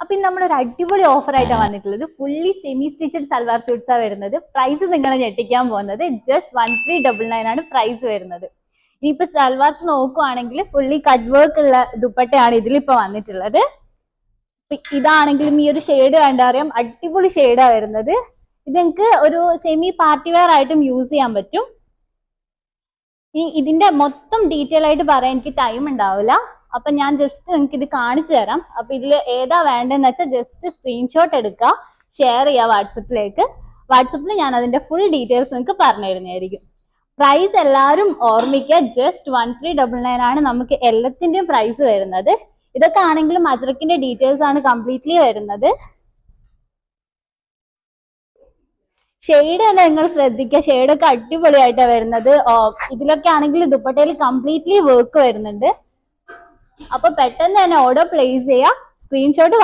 അപ്പൊ ഇന്ന് നമ്മളൊരു അടിപൊളി ഓഫർ ആയിട്ടാണ് വന്നിട്ടുള്ളത്. Fully semi stitched salwar suits ആണ് വരുന്നത്. പ്രൈസ് നിങ്ങളെ ഞെട്ടിക്കാൻ പോകുന്നത് ജസ്റ്റ് 1399 ആണ് പ്രൈസ് വരുന്നത്. ഇനിയിപ്പോ സൽവാർസ് നോക്കുവാണെങ്കിൽ ഫുള്ളി കട്ട് വർക്ക് ഉള്ള ദുപ്പട്ടയാണ് ഇതിലിപ്പോ വന്നിട്ടുള്ളത്. ഇതാണെങ്കിലും ഈ ഒരു ഷെയ്ഡ് കണ്ടറിയാം, അടിപൊളി ഷെയ്ഡാണ് വരുന്നത്. ഇത് നിങ്ങൾക്ക് ഒരു സെമി പാർട്ടി വെയർ ആയിട്ടും യൂസ് ചെയ്യാൻ പറ്റും. ഇനി ഇതിന്റെ മൊത്തം ഡീറ്റെയിൽ ആയിട്ട് പറയാൻ എനിക്ക് ടൈം ഉണ്ടാവില്ല. അപ്പൊ ഞാൻ ജസ്റ്റ് നിങ്ങൾക്ക് ഇത് കാണിച്ചു തരാം. അപ്പൊ ഇതിൽ ഏതാ വേണ്ടതെന്ന് വെച്ചാൽ ജസ്റ്റ് സ്ക്രീൻഷോട്ട് എടുക്കുക, ഷെയർ ചെയ്യുക വാട്സപ്പിലേക്ക്. വാട്സപ്പിൽ ഞാൻ അതിന്റെ ഫുൾ ഡീറ്റെയിൽസ് നിങ്ങൾക്ക് പറഞ്ഞു തരുന്നതായിരിക്കും. പ്രൈസ് എല്ലാവരും ഓർമ്മിക്കുക, ജസ്റ്റ് 1399 ആണ് നമുക്ക് എല്ലാത്തിന്റെയും പ്രൈസ് വരുന്നത്. ഇതൊക്കെ ആണെങ്കിലും അജ്രക്കിന്റെ ഡീറ്റെയിൽസ് ആണ് കംപ്ലീറ്റ്ലി വരുന്നത്. ഷെയ്ഡ് തന്നെ നിങ്ങൾ ശ്രദ്ധിക്കുക, ഷെയ്ഡൊക്കെ അടിപൊളിയായിട്ടാണ് വരുന്നത്. ഇതിലൊക്കെ ആണെങ്കിൽ ദുപ്പട്ടയിൽ കംപ്ലീറ്റ്ലി വർക്ക് വരുന്നുണ്ട്. അപ്പൊ പെട്ടെന്ന് തന്നെ ഓർഡർ പ്ലേസ് ചെയ്യുക. സ്ക്രീൻഷോട്ട്